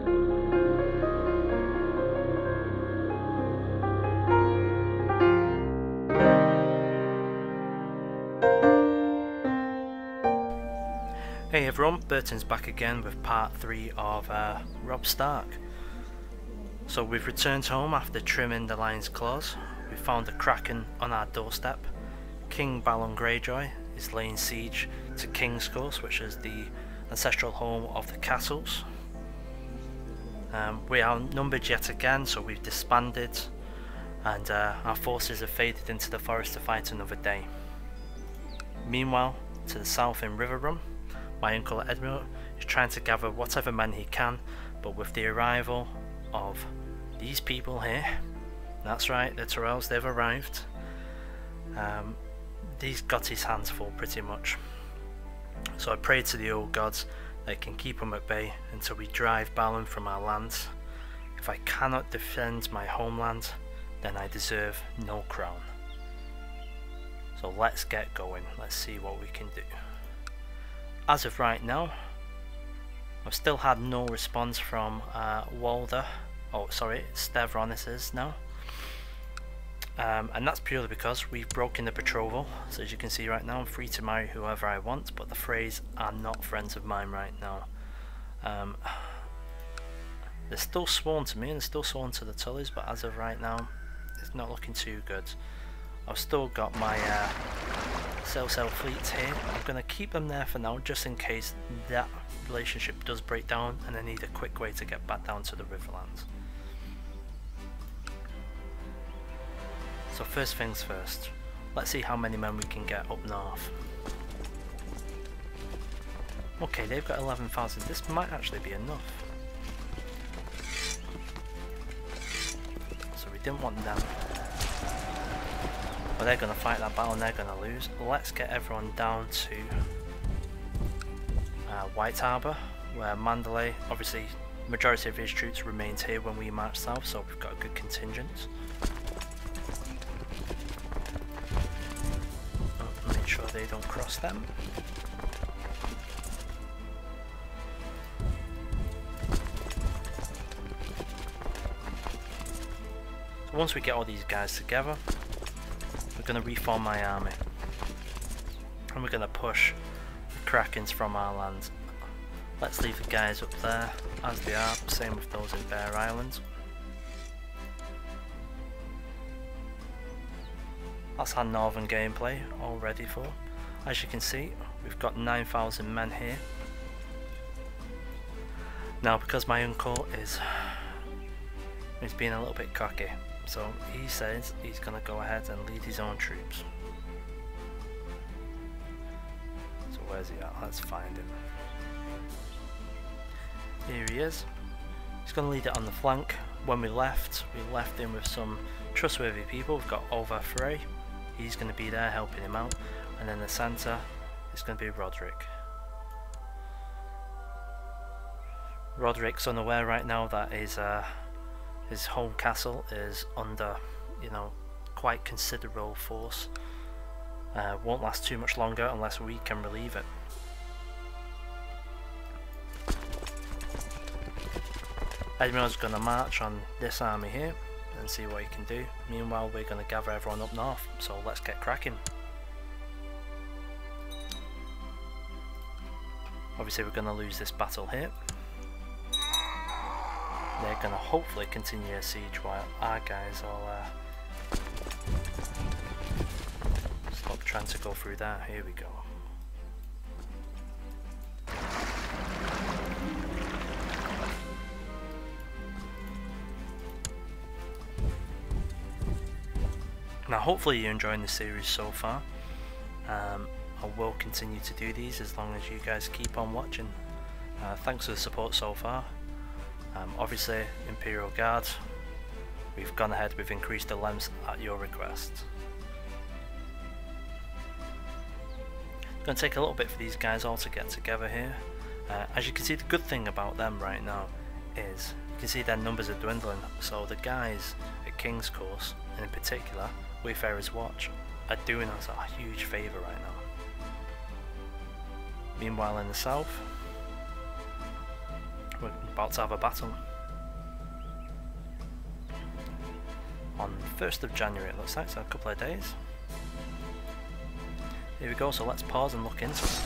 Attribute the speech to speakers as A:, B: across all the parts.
A: Hey everyone, Burton's back again with part 3 of Robb Stark. So we've returned home after trimming the lion's claws. We found the Kraken on our doorstep. King Balon Greyjoy is laying siege to King's Course, which is the ancestral home of the castles. We are outnumbered yet again, so we've disbanded, and our forces have faded into the forest to fight another day. Meanwhile, to the south in Riverrun, my uncle Edmund is trying to gather whatever men he can, but with the arrival of these people here, that's right, the Tyrells, they've arrived. He's got his hands full pretty much. So I pray to the old gods they can keep him at bay until we drive Balon from our lands. If I cannot defend my homeland, then I deserve no crown. So let's get going, let's see what we can do. As of right now, I've still had no response from Walder, oh sorry, Stevron this is now. And that's purely because we've broken the betrothal, so as you can see right now I'm free to marry whoever I want, but the Freys are not friends of mine right now. They're still sworn to me and they're still sworn to the Tullys, but as of right now it's not looking too good. I've still got my sail fleets here. I'm going to keep them there for now just in case that relationship does break down and I need a quick way to get back down to the Riverlands. So first things first, let's see how many men we can get up north. Okay, they've got 11,000, this might actually be enough. So we didn't want them. But they're going to fight that battle and they're going to lose. Let's get everyone down to White Harbour, where Mandalay, obviously majority of his troops remains here when we march south, so we've got a good contingent. Make sure they don't cross them. So once we get all these guys together, we're going to reform my army and we're going to push the Krakens from our land. Let's leave the guys up there as they are, same with those in Bear Island. That's our northern gameplay all ready for. As you can see, we've got 9,000 men here. Now because my uncle is being a little bit cocky, so he says he's going to go ahead and lead his own troops. So where's he at? Let's find him. Here he is. He's going to lead it on the flank. When we left him with some trustworthy people. We've got Over Frey. He's going to be there helping him out. And then the centre is going to be Roderick. Roderick's unaware right now that his home castle is under, you know, quite considerable force. Won't last too much longer unless we can relieve it. Edmund's going to march on this army here and see what he can do. Meanwhile, we're going to gather everyone up north, so let's get cracking. Obviously we're going to lose this battle here. They're going to hopefully continue a siege while our guys will stop trying to go through that. Here we go. Now hopefully you're enjoying the series so far. I will continue to do these as long as you guys keep on watching. Thanks for the support so far. Obviously Imperial Guard, we've gone ahead, we've increased the lengths at your request. It's going to take a little bit for these guys all to get together here. As you can see, the good thing about them right now is you can see their numbers are dwindling, so the guys at King's Course, and in particular Wayfarer's Watch, are doing us a huge favour right now. Meanwhile in the south, We're about to have a battle. On 1st of January it looks like, so a couple of days. Here we go, so let's pause and look into it.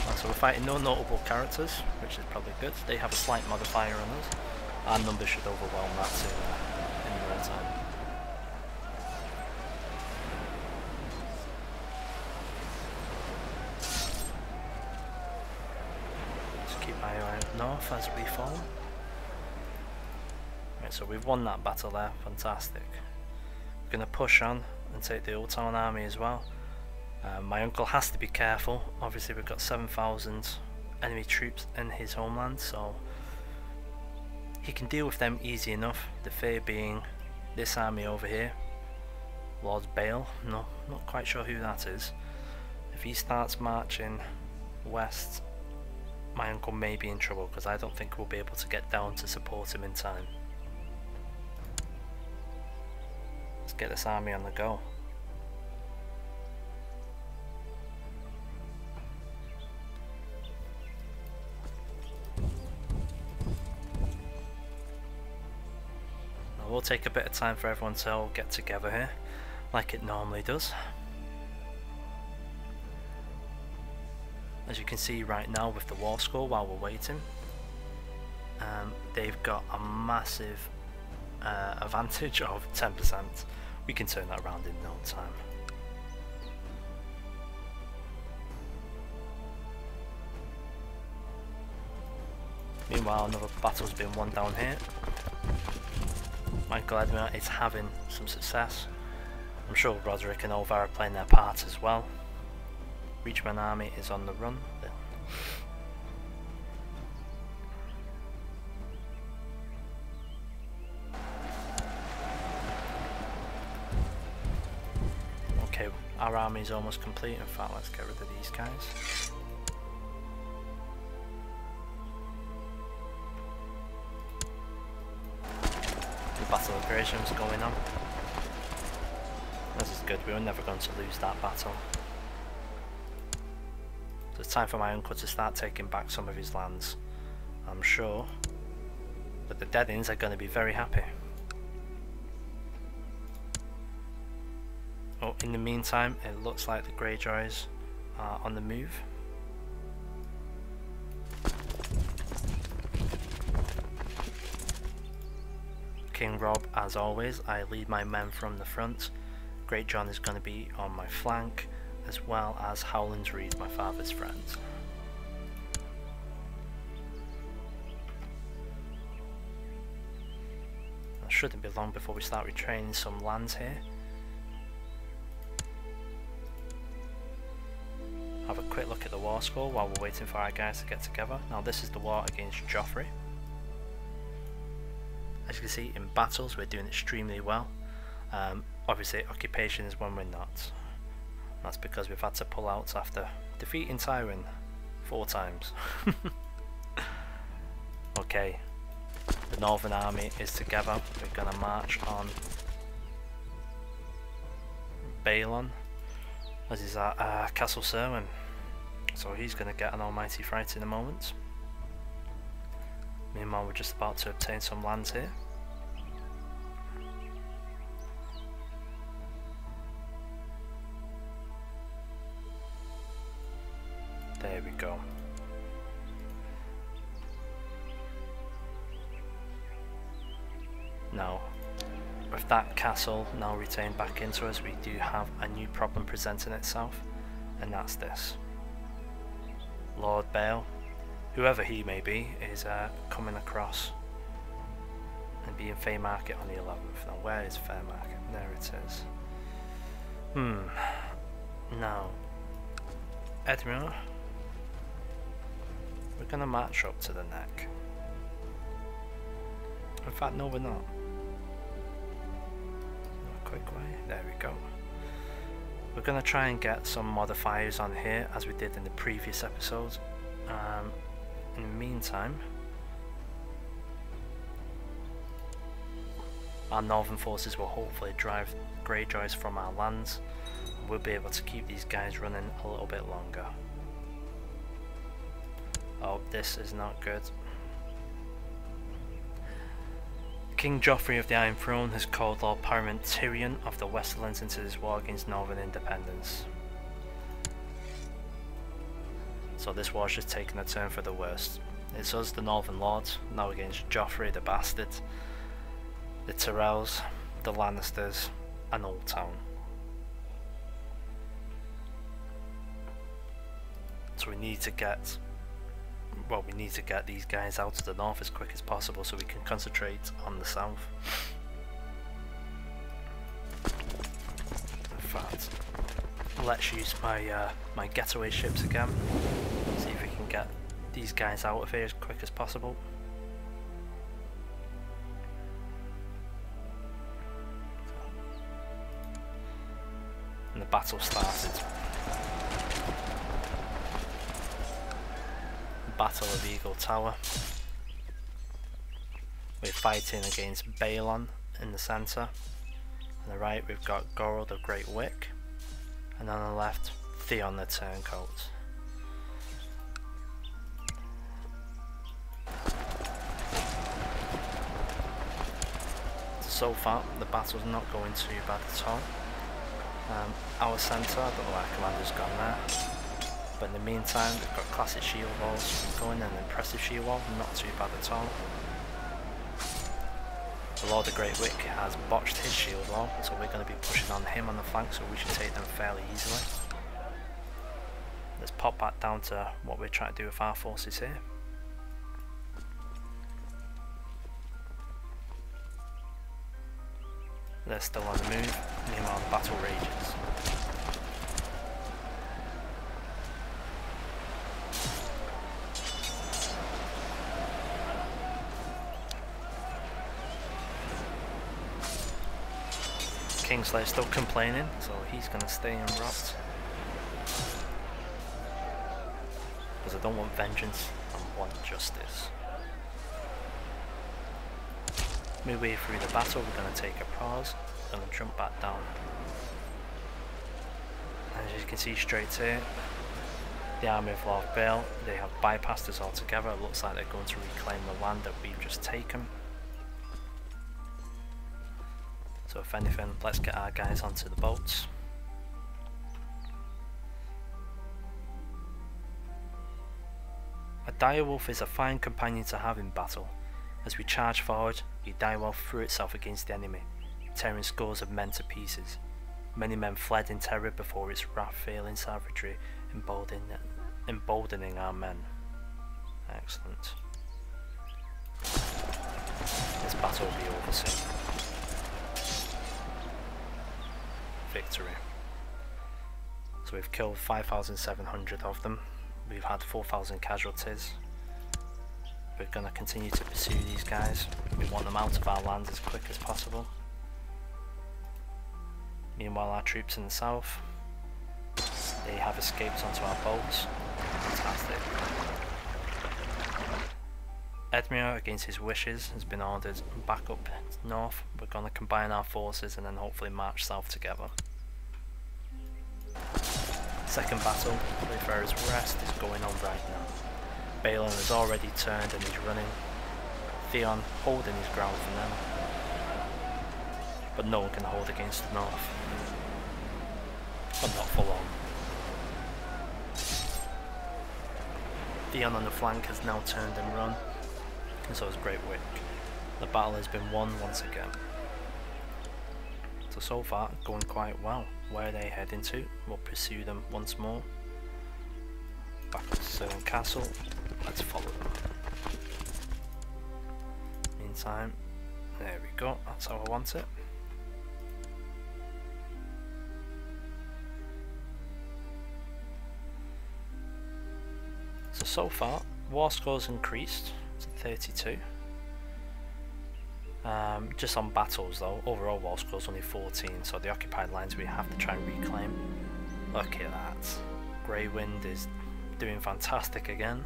A: Right, so we're fighting no notable characters, which is probably good. They have a slight modifier on us. Our numbers should overwhelm that too in real time. Just keep my eye out north as we fall. Right, so we've won that battle there, fantastic. We're going to push on and take the Old Town army as well. My uncle has to be careful. Obviously we've got 7,000 enemy troops in his homeland, so he can deal with them easy enough. The fear being this army over here, Lord Bale. No, not quite sure who that is. If he starts marching west, my uncle may be in trouble, because I don't think we'll be able to get down to support him in time. Let's get this army on the go. Now we'll take a bit of time for everyone to all get together here, like it normally does. As you can see right now with the war score while we're waiting, they've got a massive advantage of 10%. We can turn that around in no time. Meanwhile, another battle's been won down here. Michael Edmure is having some success. I'm sure Roderick and Olvar are playing their part as well. Reachman army is on the run. Okay, our army is almost complete. In fact, let's get rid of these guys. The Battle of Graham's going on. This is good, we were never going to lose that battle. So it's time for my uncle to start taking back some of his lands. I'm sure that the Deadins are going to be very happy. Oh, in the meantime, it looks like the Greyjoys are on the move. King Robb, as always, I lead my men from the front. Great John is going to be on my flank, as well as Howland's Reed, my father's friend. It shouldn't be long before we start retraining some lands here. Have a quick look at the war score while we're waiting for our guys to get together. Now this is the war against Joffrey. As you can see, in battles we're doing extremely well. Obviously occupation is when we're not. That's because we've had to pull out after defeating Tywin 4 times. Okay, the Northern Army is together. We're going to march on Balon, as is our Castle Serwyn. So he's going to get an almighty fright in a moment. Meanwhile, we're just about to obtain some lands here. There we go. Now, with that castle now retained back into us, we do have a new problem presenting itself, and that's this. Lord Bale, whoever he may be, is coming across and be in Faymarket on the 11th. Now, where is Faymarket? There it is. Now, Edmure, we're going to march up to the neck. In fact, no, we're not. A quick way. There we go. We're going to try and get some modifiers on here, as we did in the previous episode. In the meantime, our northern forces will hopefully drive Greyjoys from our lands. We'll be able to keep these guys running a little bit longer. Oh, this is not good. King Joffrey of the Iron Throne has called Lord Paramount Tyrion of the Westerlands into this war against Northern independence. So this war's just taken a turn for the worst. It's us, the Northern Lords, now against Joffrey the Bastard, the Tyrells, the Lannisters, and Old Town. So we need to get, well, we need to get these guys out of the north as quick as possible so we can concentrate on the south. In fact, let's use my my getaway ships again. See if we can get these guys out of here as quick as possible. And the battle started. Battle of Eagle Tower. We're fighting against Balon in the centre. On the right we've got Gorald of Great Wick, and on the left Theon the Turncoat. So far the battle's not going too bad at all. Our centre, I don't know why our commander's gone there. But in the meantime, we've got classic shield walls going and an impressive shield wall, not too bad at all. The Lord of Great Wick has botched his shield wall, so we're going to be pushing on him on the flank, so we should take them fairly easily. Let's pop back down to what we're trying to do with our forces here. They're still on the move, meanwhile the battle rages. Kingslayer's still complaining, so he's going to stay in Robb. Because I don't want vengeance, I want justice. Midway through the battle, we're going to take a pause, we're going to jump back down. As you can see straight here, the army of Lord Bale, they have bypassed us altogether. It looks like they're going to reclaim the land that we've just taken. So if anything, let's get our guys onto the boats. A direwolf is a fine companion to have in battle. As we charge forward, the direwolf threw itself against the enemy, tearing scores of men to pieces. Many men fled in terror before its wrath-feeling savagery, emboldening our men. Excellent. This battle will be over soon. Victory. So we've killed 5,700 of them. We've had 4,000 casualties. We're going to continue to pursue these guys. We want them out of our lands as quick as possible. Meanwhile, our troops in the south, they have escaped onto our boats. Fantastic. Edmure, against his wishes, has been ordered back up north. We're going to combine our forces and then hopefully march south together. Second battle, Wayfarer's Rest, is going on right now. Balon has already turned and is running. Theon holding his ground for them. But no one can hold against the north. But not for long. Theon on the flank has now turned and run. And so has Great Wick. The battle has been won once again. So far, going quite well. Where are they heading to? We'll pursue them once more. Back up to Southern Castle. Let's follow them. Meantime, there we go. That's how I want it. So far, war scores increased to 32. Just on battles though, overall war scores only 14, so the occupied lines we have to try and reclaim. Look at that. Grey Wind is doing fantastic again.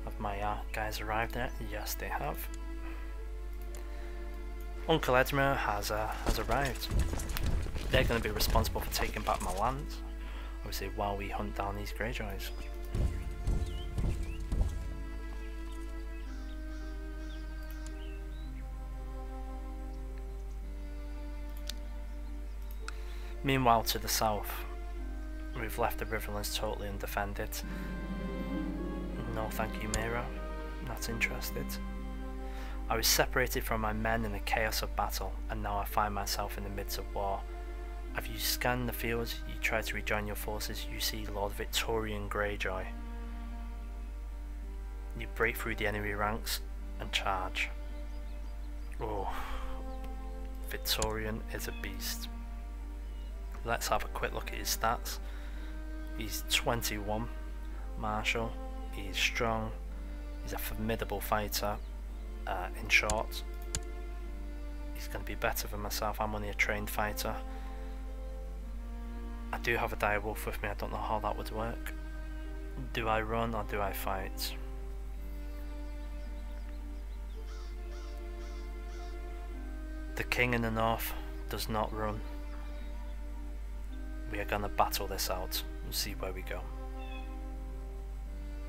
A: Have my guys arrived yet? Yes, they have. Uncle Edmure has arrived. they're going to be responsible for taking back my land, obviously, while we hunt down these Greyjoys. Meanwhile, to the south, we've left the Riverlands totally undefended. No thank you, Miro. Not interested. I was separated from my men in the chaos of battle, and now I find myself in the midst of war. Have you scanned the fields? You try to rejoin your forces, you see Lord Victorian Greyjoy. You break through the enemy ranks and charge. Oh, Victorian is a beast. Let's have a quick look at his stats. He's 21 martial, he's strong, he's a formidable fighter. In short, he's going to be better than myself. I'm only a trained fighter. I do have a direwolf with me, I don't know how that would work. Do I run or do I fight? The king in the north does not run. We are going to battle this out and see where we go.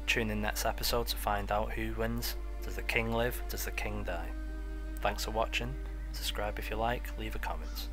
A: Tune in next episode to find out who wins. Does the king live? Does the king die? Thanks for watching. Subscribe if you like, leave a comment.